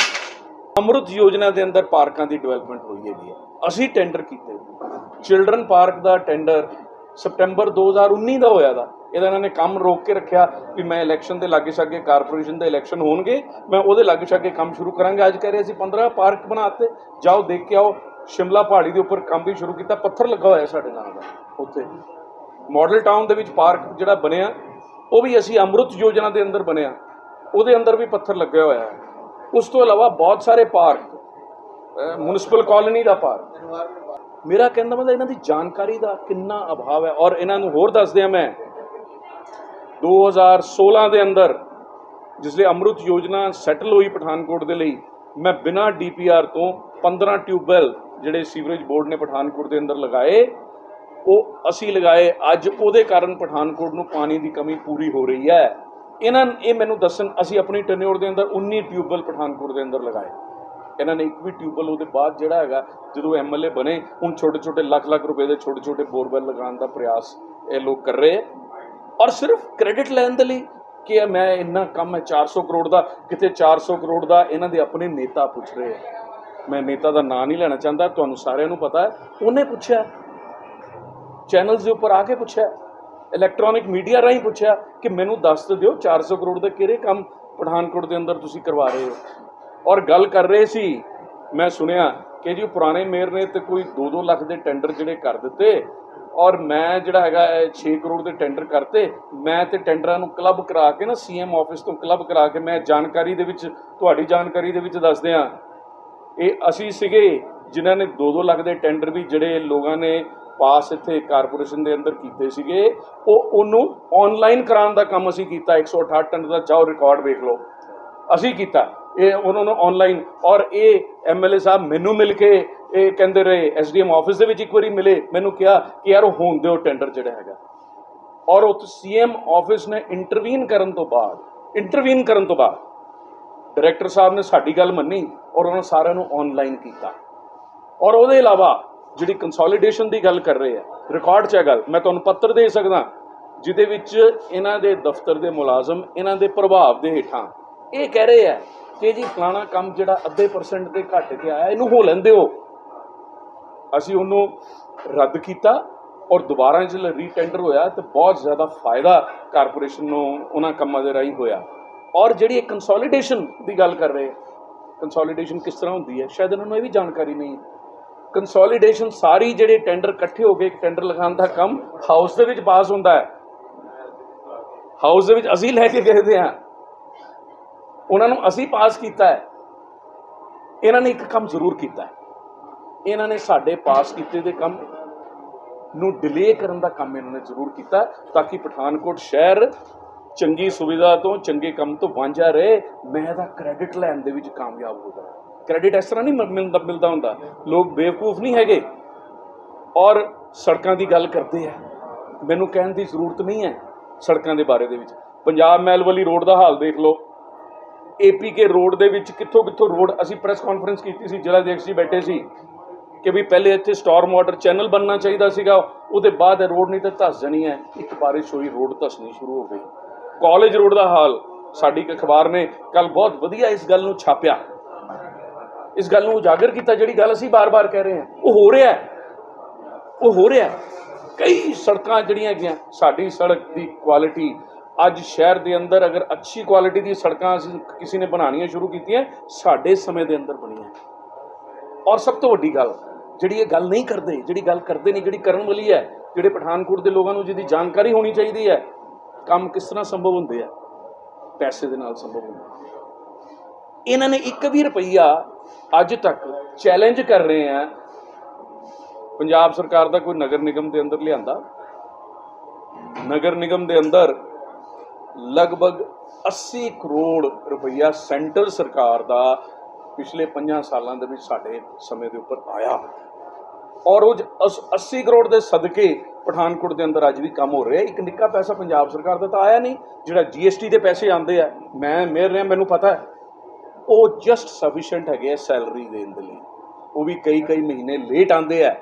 ਅੰਮ੍ਰਿਤ ਯੋਜਨਾ ਦੇ ਅੰਦਰ ਪਾਰਕਾਂ ਦੀ ਡਿਵੈਲਪਮੈਂਟ ਹੋਈ ਹੈਗੀ ਹੈ। ਅਸੀਂ ਟੈਂਡਰ ਕੀਤੇ। ਚਿਲਡਰਨ ਪਾਰਕ ਦਾ ਟੈਂਡਰ ਸਪਟੈਂਬਰ 2019 ਦਾ ਹੋਇਆ ਦਾ। ਇਹਦਾ ਇਹਨਾਂ ਨੇ ਕੰਮ ਰੋਕ ਕੇ ਰੱਖਿਆ ਵੀ ਮੈਂ ਇਲੈਕਸ਼ਨ ਦੇ ਲਾਗੇ ਛਾਗੇ, ਕਾਰਪੋਰੇਸ਼ਨ ਦੇ ਇਲੈਕਸ਼ਨ ਹੋਣਗੇ, ਮੈਂ ਉਹਦੇ ਲਾਗੇ ਛਾਗੇ ਕੰਮ ਸ਼ੁਰੂ ਕਰਾਂਗਾ। ਅੱਜ ਕਹਿ ਰਹੇ ਅਸੀਂ 15 ਪਾਰਕ ਬਣਾਤੇ, ਜਾਓ ਦੇਖ ਕੇ ਆਓ। ਸ਼ਿਮਲਾ ਪਹਾੜੀ ਦੇ ਉੱਪਰ ਕੰਮ ਵੀ ਸ਼ੁਰੂ ਕੀਤਾ, ਪੱਥਰ ਲੱਗਾ ਹੋਇਆ ਸਾਡੇ ਨਾਲ ਦਾ। ਉੱਥੇ ਮਾਡਲ ਟਾਊਨ ਦੇ ਵਿੱਚ ਪਾਰਕ ਜਿਹੜਾ ਬਣਿਆ, ਉਹ ਵੀ ਅਸੀਂ ਅੰਮ੍ਰਿਤ ਯੋਜਨਾ ਦੇ ਅੰਦਰ ਬਣਿਆ, ਉਹਦੇ ਅੰਦਰ ਵੀ ਪੱਥਰ ਲੱਗਿਆ ਹੋਇਆ ਹੈ। ਉਸ ਤੋਂ ਇਲਾਵਾ ਬਹੁਤ ਸਾਰੇ ਪਾਰਕ, ਮਿਊਨਿਸਪਲ ਕਾਲੋਨੀ ਦਾ ਪਾਰਕ। ਮੇਰਾ ਕਹਿੰਦਾ ਮਤਲਬ ਇਹਨਾਂ ਦੀ ਜਾਣਕਾਰੀ ਦਾ ਕਿੰਨਾ ਅਭਾਵ ਹੈ। ਔਰ ਇਹਨਾਂ ਨੂੰ ਹੋਰ ਦੱਸ ਦਿਆਂ, ਮੈਂ 2016 ਦੇ ਅੰਦਰ ਜਿਸਲੇ ਅੰਮ੍ਰਿਤ ਯੋਜਨਾ ਸੈਟਲ ਹੋਈ ਪਠਾਨਕੋਟ ਦੇ ਲਈ, ਮੈਂ ਬਿਨਾਂ DPR ਤੋਂ 15 ਟਿਊਬਵੈਲ ਜਿਹੜੇ ਸੀਵਰੇਜ ਬੋਰਡ ਨੇ ਪਠਾਨਕੋਟ ਦੇ ਅੰਦਰ ਲਗਾਏ, ਉਹ ਅਸੀਂ ਲਗਾਏ। ਅੱਜ ਉਹਦੇ ਕਾਰਨ ਪਠਾਨਕੋਟ ਨੂੰ ਪਾਣੀ ਦੀ ਕਮੀ ਪੂਰੀ ਹੋ ਰਹੀ ਹੈ। ਇਹ ਮੈਨੂੰ ਦੱਸਣ, ਅਸੀਂ ਆਪਣੀ ਟੈਨਿਓਰ ਦੇ ਅੰਦਰ 19 ਟਿਊਬਵੈਲ ਪਠਾਨਕੋਟ ਦੇ ਅੰਦਰ ਲਗਾਏ। ਇਹਨਾਂ ਨੇ ਇੱਕ ਵੀ ਟਿਊਬਵੈਲ ਉਹਦੇ ਬਾਅਦ ਜਿਹੜਾ ਹੈਗਾ, ਜਦੋਂ MLA ਬਣੇ, ਹੁਣ ਛੋਟੇ ਲੱਖ ਰੁਪਏ ਦੇ ਛੋਟੇ ਬੋਰਵੈਲ ਲਗਾਉਣ ਦਾ ਪ੍ਰਯਾਸ ਇਹ ਲੋਕ ਕਰ ਰਹੇ। ਔਰ ਸਿਰਫ ਕ੍ਰੈਡਿਟ ਲੈਣ ਦੇ ਲਈ ਕਿ ਮੈਂ ਇੰਨਾ ਕੰਮ ਹੈ 400 ਕਰੋੜ ਦਾ, ਕਿਤੇ 400 ਕਰੋੜ ਦਾ ਇਹਨਾਂ ਦੇ ਆਪਣੇ ਨੇਤਾ ਪੁੱਛ ਰਹੇ। ਮੈਂ ਨੇਤਾ ਦਾ ਨਾਂ ਨਹੀਂ ਲੈਣਾ ਚਾਹੁੰਦਾ, ਤੁਹਾਨੂੰ ਸਾਰਿਆਂ ਨੂੰ ਪਤਾ ਹੈ। ਉਹਨੇ ਪੁੱਛਿਆ, ਚੈਨਲਸ ਦੇ ਉੱਪਰ ਆ ਕੇ ਪੁੱਛਿਆ, ਇਲੈਕਟ੍ਰੋਨਿਕ ਮੀਡੀਆ ਰਾਹੀਂ ਪੁੱਛਿਆ ਕਿ ਮੈਨੂੰ ਦੱਸ ਦਿਓ 400 ਕਰੋੜ ਦੇ ਕਿਹੜੇ ਕੰਮ ਪਠਾਨਕੋਟ ਦੇ ਅੰਦਰ ਤੁਸੀਂ ਕਰਵਾ ਰਹੇ ਹੋ। ਔਰ ਗੱਲ ਕਰ ਰਹੇ ਸੀ, ਮੈਂ ਸੁਣਿਆ ਕਿ ਜੀ ਪੁਰਾਣੇ ਮੇਅਰ ਨੇ ਤੇ ਕੋਈ 2-2 ਲੱਖ ਦੇ ਟੈਂਡਰ ਜਿਹੜੇ ਕਰ ਦਿੱਤੇ, ਔਰ ਮੈਂ ਜਿਹੜਾ ਹੈਗਾ 6 ਕਰੋੜ ਦੇ ਟੈਂਡਰ ਕਰਤੇ। ਮੈਂ ਤੇ ਟੈਂਡਰਾਂ ਨੂੰ ਕਲੱਬ ਕਰਾ ਕੇ ਨਾ, CM ਆਫਿਸ ਤੋਂ ਕਲੱਬ ਕਰਾ ਕੇ, ਮੈਂ ਜਾਣਕਾਰੀ ਦੇ ਵਿੱਚ, ਤੁਹਾਡੀ ਜਾਣਕਾਰੀ ਦੇ ਵਿੱਚ ਦੱਸਦੇ ਹਾਂ, ਇਹ ਅਸੀਂ ਸੀਗੇ ਜਿਨ੍ਹਾਂ ਨੇ 2-2 ਲੱਖ ਦੇ ਟੈਂਡਰ ਵੀ ਜਿਹੜੇ ਲੋਕਾਂ ਨੇ ਪਾਸ ਇੱਥੇ ਕਾਰਪੋਰੇਸ਼ਨ ਦੇ ਅੰਦਰ ਕੀਤੇ ਸੀਗੇ ਉਹਨੂੰ ਆਨਲਾਈਨ ਕਰਾਉਣ ਦਾ ਕੰਮ ਅਸੀਂ ਕੀਤਾ। 168 ਟਨ ਦਾ ਚਾਹੋ ਰਿਕਾਰਡ ਵੇਖ ਲਓ, ਅਸੀਂ ਕੀਤਾ ਇਹ ਉਹਨਾਂ ਨੂੰ ਆਨਲਾਈਨ। ਔਰ ਇਹ ਐਮਐਲਏ ਸਾਹਿਬ ਮੈਨੂੰ ਮਿਲ ਕੇ ਇਹ ਕਹਿੰਦੇ ਰਹੇ, ਐਸਡੀਐਮ ਆਫਿਸ ਦੇ ਵਿੱਚ ਇੱਕ ਵਾਰੀ ਮਿਲੇ, ਮੈਨੂੰ ਕਿਹਾ ਕਿ ਯਾਰ ਉਹ ਹੋਣ ਦਿਓ ਟੈਂਡਰ ਜਿਹੜਾ ਹੈਗਾ। ਔਰ ਉੱਥੇ ਸੀਐਮ ਆਫਿਸ ਨੇ ਇੰਟਰਵੀਨ ਕਰਨ ਤੋਂ ਬਾਅਦ ਡਾਇਰੈਕਟਰ ਸਾਹਿਬ ਨੇ ਸਾਡੀ ਗੱਲ ਮੰਨੀ ਔਰ ਉਹਨਾਂ ਸਾਰਿਆਂ ਨੂੰ ਆਨਲਾਈਨ ਕੀਤਾ। ਔਰ ਉਹਦੇ ਇਲਾਵਾ ਜਿਹੜੀ ਕੰਸੋਲੀਡੇਸ਼ਨ ਦੀ ਗੱਲ ਕਰ ਰਹੇ ਆ, ਰਿਕਾਰਡ 'ਚ ਹੈ ਗੱਲ, ਮੈਂ ਤੁਹਾਨੂੰ ਪੱਤਰ ਦੇ ਸਕਦਾ ਜਿਹਦੇ ਵਿੱਚ ਇਹਨਾਂ ਦੇ ਦਫ਼ਤਰ ਦੇ ਮੁਲਾਜ਼ਮ ਇਹਨਾਂ ਦੇ ਪ੍ਰਭਾਵ ਦੇ ਹੇਠਾਂ ਇਹ ਕਹਿ ਰਹੇ ਆ ਕਿ ਜੀ ਫਲਾਣਾ ਕੰਮ ਜਿਹੜਾ 0.5% ਦੇ ਘਾਟੇ ਤੇ ਆਇਆ ਇਹਨੂੰ ਹੋ ਲੈਣ ਦਿਓ। ਅਸੀਂ ਉਹਨੂੰ ਰੱਦ ਕੀਤਾ ਔਰ ਦੁਬਾਰਾ ਜਦੋਂ ਰੀਟੈਂਡਰ ਹੋਇਆ ਤਾਂ ਬਹੁਤ ਜ਼ਿਆਦਾ ਫਾਇਦਾ ਕਾਰਪੋਰੇਸ਼ਨ ਨੂੰ ਉਹਨਾਂ ਕੰਮਾਂ ਦੇ ਰਾਹੀਂ ਹੋਇਆ। ਔਰ ਜਿਹੜੀ ਇਹ ਕੰਸੋਲੀਡੇਸ਼ਨ ਦੀ ਗੱਲ ਕਰ ਰਹੇ, ਕੰਸੋਲੀਡੇਸ਼ਨ ਕਿਸ ਤਰ੍ਹਾਂ ਹੁੰਦੀ ਹੈ ਸ਼ਾਇਦ ਇਹਨਾਂ ਨੂੰ ਇਹ ਵੀ ਜਾਣਕਾਰੀ ਨਹੀਂ। ਕੰਸੋਲੀਡੇਸ਼ਨ ਸਾਰੀ ਜਿਹੜੇ ਟੈਂਡਰ ਇਕੱਠੇ ਹੋ ਕੇ ਇੱਕ ਟੈਂਡਰ ਲਗਾਉਣ ਦਾ ਕੰਮ ਹਾਊਸ ਦੇ ਵਿੱਚ ਪਾਸ ਹੁੰਦਾ ਹੈ। ਹਾਊਸ ਦੇ ਵਿੱਚ ਅਸੀਂ ਲੈ ਕੇ ਗਏ ਹਾਂ, ਉਹਨਾਂ ਨੂੰ ਅਸੀਂ ਪਾਸ ਕੀਤਾ ਹੈ। ਇਹਨਾਂ ਨੇ ਇੱਕ ਕੰਮ ਜ਼ਰੂਰ ਕੀਤਾ ਹੈ, ਇਹਨਾਂ ਨੇ ਸਾਡੇ ਪਾਸ ਕੀਤੇ ਦੇ ਕੰਮ ਨੂੰ ਡਿਲੇ ਕਰਨ ਦਾ ਕੰਮ ਇਹਨਾਂ ਨੇ ਜ਼ਰੂਰ ਕੀਤਾ ਤਾਂ ਕਿ ਪਠਾਨਕੋਟ ਸ਼ਹਿਰ ਚੰਗੀ ਸੁਵਿਧਾ ਤੋਂ ਚੰਗੇ ਕੰਮ ਤੋਂ ਵਾਂਝਾ ਰਹੇ। ਮੈਂ ਇਹਦਾ ਕ੍ਰੈਡਿਟ ਲੈਣ ਦੇ ਵਿੱਚ ਕਾਮਯਾਬ ਹੋ ਗਿਆ। ਕ੍ਰੈਡਿਟ ਇਸ ਤਰ੍ਹਾਂ ਨਹੀਂ ਮਿਲਦਾ ਹੁੰਦਾ, ਲੋਕ ਬੇਵਕੂਫ ਨਹੀਂ ਹੈਗੇ। ਔਰ ਸੜਕਾਂ ਦੀ ਗੱਲ ਕਰਦੇ ਆ, ਮੈਨੂੰ ਕਹਿਣ ਦੀ ਜ਼ਰੂਰਤ ਨਹੀਂ ਹੈ ਸੜਕਾਂ ਦੇ ਬਾਰੇ ਦੇ ਵਿੱਚ। ਪੰਜਾਬ ਮਹਿਲ ਵਾਲੀ ਰੋਡ ਦਾ ਹਾਲ ਦੇਖ ਲਓ, APK ਰੋਡ ਦੇ ਵਿੱਚ ਕਿੱਥੋਂ ਰੋਡ, ਅਸੀਂ ਪ੍ਰੈਸ ਕਾਨਫਰੰਸ ਕੀਤੀ ਸੀ, ਜ਼ਿਲ੍ਹਾ ਅਧਿਕਸ਼ ਜੀ ਬੈਠੇ ਸੀ ਕਿ ਵੀ ਪਹਿਲੇ ਇੱਥੇ ਸਟਾਰਮ ਵਾਟਰ ਚੈਨਲ ਬਣਨਾ ਚਾਹੀਦਾ ਸੀਗਾ, ਉਹਦੇ ਬਾਅਦ ਇਹ ਰੋਡ ਨਹੀਂ ਤਾਂ ਧੱਸ ਜਾਣੀ ਹੈ। ਇੱਕ ਬਾਰਿਸ਼ ਹੋਈ ਰੋਡ ਧੱਸਣੀ ਸ਼ੁਰੂ ਹੋ ਗਈ। ਕਾਲਜ ਰੋਡ ਦਾ ਹਾਲ, ਸਾਡੀ ਇੱਕ ਅਖਬਾਰ ਨੇ ਕੱਲ ਬਹੁਤ ਵਧੀਆ ਇਸ ਗੱਲ ਨੂੰ ਛਾਪਿਆ, ਇਸ ਗੱਲ ਨੂੰ ਉਜਾਗਰ ਕੀਤਾ, ਜਿਹੜੀ ਗੱਲ ਅਸੀਂ ਬਾਰ-ਬਾਰ ਕਹਿ ਰਹੇ ਹਾਂ ਉਹ ਹੋ ਰਿਹਾ। ਕਈ ਸੜਕਾਂ ਜਿਹੜੀਆਂ ਹੈਗੀਆਂ, ਸਾਡੀ ਸੜਕ ਦੀ ਕੁਆਲਿਟੀ ਅੱਜ ਸ਼ਹਿਰ ਦੇ ਅੰਦਰ ਅਗਰ ਅੱਛੀ ਕੁਆਲਿਟੀ ਦੀ ਸੜਕਾਂ ਅਸੀਂ ਕਿਸੇ ਨੇ ਬਣਾਉਣੀਆਂ ਸ਼ੁਰੂ ਕੀਤੀਆਂ ਸਾਡੇ ਸਮੇਂ ਦੇ ਅੰਦਰ ਬਣੀਆਂ। ਔਰ ਸਭ ਤੋਂ ਵੱਡੀ ਗੱਲ ਜਿਹੜੀ ਇਹ ਗੱਲ ਨਹੀਂ ਕਰਦੇ, ਜਿਹੜੀ ਗੱਲ ਕਰਦੇ ਨਹੀਂ, ਜਿਹੜੀ ਕਰਨ ਵਾਲੀ ਹੈ, ਜਿਹੜੇ ਪਠਾਨਕੋਟ ਦੇ ਲੋਕਾਂ ਨੂੰ ਜਿਹਦੀ ਜਾਣਕਾਰੀ ਹੋਣੀ ਚਾਹੀਦੀ ਹੈ, ਕੰਮ ਕਿਸ ਤਰ੍ਹਾਂ ਸੰਭਵ ਹੁੰਦੇ ਆ, ਪੈਸੇ ਦੇ ਨਾਲ ਸੰਭਵ ਹੁੰਦੇ। ਇਹਨਾਂ ਨੇ 1 ਵੀ ਰੁਪਈਆ ਅੱਜ ਤੱਕ ਚੈਲੰਜ ਕਰ ਰਹੇ ਆ ਪੰਜਾਬ ਸਰਕਾਰ ਦਾ ਕੋਈ ਨਗਰ ਨਿਗਮ ਦੇ ਅੰਦਰ ਲਿਆਂਦਾ। ਨਗਰ ਨਿਗਮ ਦੇ ਅੰਦਰ ਲਗਭਗ 80 ਕਰੋੜ ਰੁਪਈਆ ਸੈਂਟਰ ਸਰਕਾਰ ਦਾ ਪਿਛਲੇ 5 ਸਾਲਾਂ ਦੇ ਵਿੱਚ ਸਾਡੇ ਸਮੇਂ ਦੇ ਉੱਪਰ ਆਇਆ। ਔਰ ਉਹ 80 ਕਰੋੜ ਦੇ ਸਦਕੇ ਪਠਾਨਕੋਟ ਦੇ ਅੰਦਰ ਅੱਜ ਵੀ ਕੰਮ ਹੋ ਰਿਹਾ। ਇੱਕ ਨਿੱਕਾ ਪੈਸਾ ਪੰਜਾਬ ਸਰਕਾਰ ਦਾ ਤਾਂ ਆਇਆ ਨਹੀਂ। ਜਿਹੜਾ GST ਦੇ ਪੈਸੇ ਆਉਂਦੇ ਆ, ਮੈਂ ਮੇਰ ਰਿਹਾ, ਮੈਨੂੰ ਪਤਾ ਹੈ ਉਹ ਜਸਟ ਸਫੀਸ਼ੀਐਂਟ ਹੈਗੇ ਆ ਸੈਲਰੀ ਦੇਣ ਦੇ ਲਈ। ਉਹ ਵੀ ਕਈ ਮਹੀਨੇ ਲੇਟ ਆਉਂਦੇ ਆ,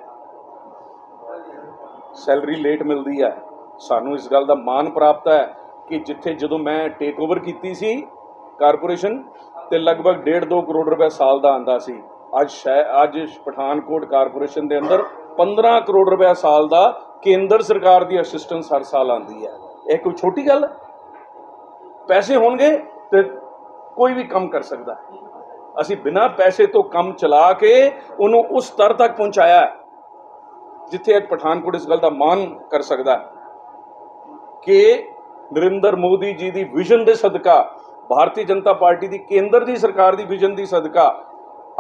ਸੈਲਰੀ ਲੇਟ ਮਿਲਦੀ ਹੈ। ਸਾਨੂੰ ਇਸ ਗੱਲ ਦਾ ਮਾਣ ਪ੍ਰਾਪਤ ਹੈ ਕਿ ਜਿੱਥੇ ਜਦੋਂ ਮੈਂ ਟੇਕ ਓਵਰ ਕੀਤੀ ਸੀ ਕਾਰਪੋਰੇਸ਼ਨ ਤੇ ਲਗਭਗ 1.5-2 ਕਰੋੜ ਰੁਪਏ ਸਾਲ ਦਾ ਆਂਦਾ ਸੀ, ਅੱਜ ਪਠਾਨਕੋਟ ਕਾਰਪੋਰੇਸ਼ਨ ਦੇ ਅੰਦਰ 15 ਕਰੋੜ ਰੁਪਏ ਸਾਲ ਦਾ ਕੇਂਦਰ ਸਰਕਾਰ ਦੀ ਅਸਿਸਟੈਂਸ ਹਰ ਸਾਲ ਆਉਂਦੀ ਹੈ। ਇਹ ਕੋਈ ਛੋਟੀ ਗੱਲ? ਪੈਸੇ ਹੋਣਗੇ ਤੇ ਕੋਈ ਵੀ ਕੰਮ ਕਰ ਸਕਦਾ। ਅਸੀਂ ਬਿਨਾਂ ਪੈਸੇ ਤੋਂ ਕੰਮ ਚਲਾ ਕੇ ਉਹਨੂੰ ਉਸ ਸਤਰ ਤੱਕ ਪਹੁੰਚਾਇਆ ਜਿੱਥੇ ਅੱਜ ਪਠਾਨਕੋਟ ਇਸ ਗੱਲ ਦਾ ਮਾਣ ਕਰ ਸਕਦਾ ਕਿ ਨਰਿੰਦਰ ਮੋਦੀ ਜੀ ਦੀ ਵਿਜ਼ਨ ਦੇ ਸਦਕਾ, ਭਾਰਤੀ ਜਨਤਾ ਪਾਰਟੀ ਦੀ ਕੇਂਦਰ ਦੀ ਸਰਕਾਰ ਦੀ ਵਿਜ਼ਨ ਦੀ ਸਦਕਾ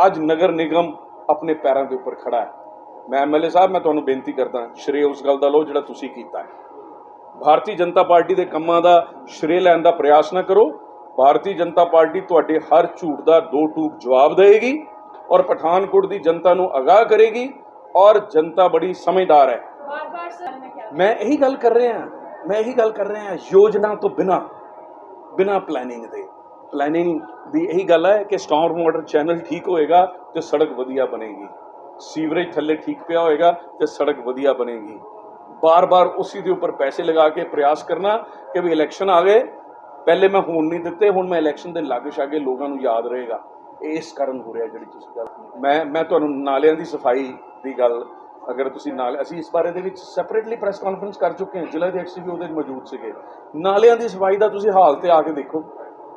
ਅੱਜ ਨਗਰ ਨਿਗਮ ਆਪਣੇ ਪੈਰਾਂ ਦੇ ਉੱਪਰ ਖੜਾ ਹੈ। ਮੈਂ MLA ਸਾਹਿਬ, ਮੈਂ ਤੁਹਾਨੂੰ ਬੇਨਤੀ ਕਰਦਾ, ਸ਼੍ਰੇ ਉਸ ਗੱਲ ਦਾ ਲਓ ਜਿਹੜਾ ਤੁਸੀਂ ਕੀਤਾ ਹੈ। ਭਾਰਤੀ ਜਨਤਾ ਪਾਰਟੀ ਦੇ ਕੰਮਾਂ ਦਾ ਸ਼੍ਰੇ ਲੈਣ ਦਾ ਪ੍ਰਯਾਸ ਨਾ ਕਰੋ। ਭਾਰਤੀ ਜਨਤਾ ਪਾਰਟੀ ਤੁਹਾਡੇ ਹਰ ਝੂਠ ਦਾ 2 ਟੂਕ ਜਵਾਬ ਦੇਵੇਗੀ ਔਰ ਪਠਾਨਕੋਟ ਦੀ ਜਨਤਾ ਨੂੰ ਅਗਾਹ ਕਰੇਗੀ। ਔਰ ਜਨਤਾ ਬੜੀ ਸਮਝਦਾਰ ਹੈ। ਮੈਂ ਇਹੀ ਗੱਲ ਕਰ ਰਿਹਾ, ਯੋਜਨਾ ਤੋਂ ਬਿਨਾ ਪਲੈਨਿੰਗ ਦੇ। ਪਲੈਨਿੰਗ ਦੀ ਇਹੀ ਗੱਲ ਹੈ ਕਿ ਸਟਾਰਮ ਵਾਟਰ ਚੈਨਲ ਠੀਕ ਹੋਏਗਾ ਤੇ ਸੜਕ ਵਧੀਆ ਬਣੇਗੀ, ਸੀਵਰੇਜ ਥੱਲੇ ਠੀਕ ਪਿਆ ਹੋਏਗਾ ਤੇ ਸੜਕ ਵਧੀਆ ਬਣੇਗੀ। ਬਾਰ-ਬਾਰ ਉसी ਦੇ ਉੱਪਰ ਪੈਸੇ ਲਗਾ ਕੇ ਪ੍ਰਯਾਸ ਕਰਨਾ ਕਿ ਵੀ ਇਲੈਕਸ਼ਨ ਆ ਗਏ, ਪਹਿਲੇ ਮੈਂ ਹੁਣ ਨਹੀਂ ਦਿੱਤੇ, ਹੁਣ ਮੈਂ ਇਲੈਕਸ਼ਨ ਦੇ ਲਾਗੇ ਛਾਗੇ ਲੋਕਾਂ ਨੂੰ ਯਾਦ ਰਹੇਗਾ। ਇਸ ਕਾਰਨ ਹੋ ਰਿਹਾ ਜਿਹੜੀ ਤੁਸੀਂ ਗੱਲ। ਮੈਂ ਤੁਹਾਨੂੰ ਨਾਲਿਆਂ ਦੀ ਸਫਾਈ ਦੀ ਗੱਲ, ਅਗਰ ਤੁਸੀਂ ਅਸੀਂ ਇਸ ਬਾਰੇ ਦੇ ਵਿੱਚ ਸੈਪਰੇਟਲੀ ਪ੍ਰੈਸ ਕਾਨਫਰੰਸ ਕਰ ਚੁੱਕੇ ਹਾਂ, ਜ਼ਿਲ੍ਹਾ ਅਧਿਕਸ਼ ਵੀ ਉਹਦੇ ਮੌਜੂਦ ਸੀਗੇ। ਨਾਲਿਆਂ ਦੀ ਸਫਾਈ ਦਾ ਤੁਸੀਂ ਹਾਲ ਤੇ ਆ ਕੇ ਦੇਖੋ,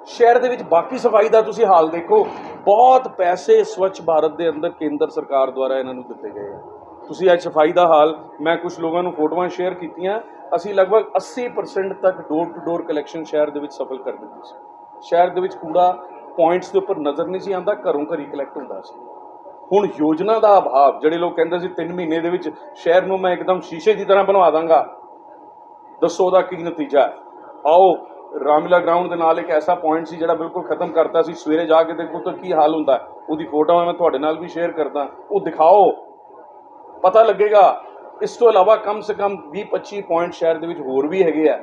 ਸ਼ਹਿਰ ਦੇ ਵਿੱਚ ਬਾਕੀ ਸਫਾਈ ਦਾ ਤੁਸੀਂ ਹਾਲ ਦੇਖੋ। ਬਹੁਤ ਪੈਸੇ ਸਵੱਛ ਭਾਰਤ ਦੇ ਅੰਦਰ ਕੇਂਦਰ ਸਰਕਾਰ ਦੁਆਰਾ ਇਹਨਾਂ ਨੂੰ ਦਿੱਤੇ ਗਏ ਆ। ਤੁਸੀਂ ਅੱਜ ਸਫਾਈ ਦਾ ਹਾਲ, ਮੈਂ ਕੁਝ ਲੋਕਾਂ ਨੂੰ ਫੋਟੋਆਂ ਸ਼ੇਅਰ ਕੀਤੀਆਂ, ਅਸੀਂ ਲਗਭਗ 80% ਤੱਕ ਡੋਰ ਟੂ ਡੋਰ ਕਲੈਕਸ਼ਨ ਸ਼ਹਿਰ ਦੇ ਵਿੱਚ ਸਫਲ ਕਰ ਦਿੱਤੀ ਸੀ। ਸ਼ਹਿਰ ਦੇ ਵਿੱਚ ਕੂੜਾ ਪੁਆਇੰਟਸ ਦੇ ਉੱਪਰ ਨਜ਼ਰ ਨਹੀਂ ਸੀ ਆਉਂਦਾ, ਘਰੋਂ ਘਰੀ ਕਲੈਕਟ ਹੁੰਦਾ ਸੀ। ਹੁਣ ਯੋਜਨਾ ਦਾ ਅਭਾਵ, ਜਿਹੜੇ ਲੋਕ ਕਹਿੰਦੇ ਸੀ 3 ਮਹੀਨੇ ਦੇ ਵਿੱਚ ਸ਼ਹਿਰ ਨੂੰ ਮੈਂ ਇੱਕਦਮ ਸ਼ੀਸ਼ੇ ਦੀ ਤਰ੍ਹਾਂ ਬਣਵਾ ਦਾਂਗਾ, ਦੱਸੋ ਉਹਦਾ ਕੀ ਨਤੀਜਾ ਹੈ। ਆਓ ਰਾਮਲੀਲਾ ਗਰਾਊਂਡ ਦੇ ਨਾਲ ਇੱਕ ਐਸਾ ਪੁਆਇੰਟ ਸੀ ਜਿਹੜਾ ਬਿਲਕੁਲ ਖਤਮ ਕਰਤਾ ਸੀ, ਸਵੇਰੇ ਜਾ ਕੇ ਦੇਖੋ ਤਾਂ ਕੀ ਹਾਲ ਹੁੰਦਾ, ਉਹਦੀ ਫੋਟੋ ਮੈਂ ਤੁਹਾਡੇ ਨਾਲ ਵੀ ਸ਼ੇਅਰ ਕਰਦਾ, ਉਹ ਦਿਖਾਓ, ਪਤਾ ਲੱਗੇਗਾ। ਇਸ ਤੋਂ ਇਲਾਵਾ ਕਮ ਸੇ ਕਮ 20-25 ਪੁਆਇੰਟ ਸ਼ਹਿਰ ਦੇ ਵਿੱਚ ਹੋਰ ਵੀ ਹੈਗੇ ਆ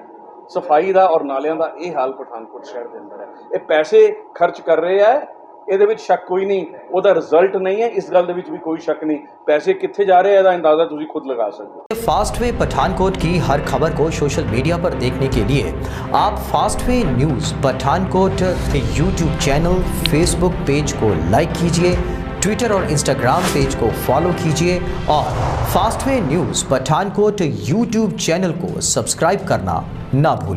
ਸਫਾਈ ਦਾ ਔਰ ਨਾਲਿਆਂ ਦਾ। ਇਹ ਹਾਲ ਪਠਾਨਕੋਟ ਸ਼ਹਿਰ ਦੇ ਅੰਦਰ ਹੈ। ਇਹ ਪੈਸੇ ਖਰਚ ਕਰ ਰਹੇ ਆ, ਇਹਦੇ ਵਿੱਚ ਸ਼ੱਕ ਕੋਈ ਨਹੀਂ, ਉਹਦਾ ਰਿਜ਼ਲਟ ਨਹੀਂ ਹੈ, ਇਸ ਗੱਲ ਦੇ ਵਿੱਚ ਵੀ ਕੋਈ ਸ਼ੱਕ नहीं। पैसे कितने जा रहे हैं ਇਹਦਾ ਅੰਦਾਜ਼ਾ ਤੁਸੀਂ खुद लगा सकते हो। फास्ट वे पठानकोट की हर खबर को सोशल मीडिया पर देखने के लिए आप fast way news Pathankot YouTube channel, Facebook page को लाइक कीजिए, ट्विटर और इंस्टाग्राम पेज को फॉलो कीजिए और fast way news Pathankot YouTube channel को सब्सक्राइब करना ना भूलिए।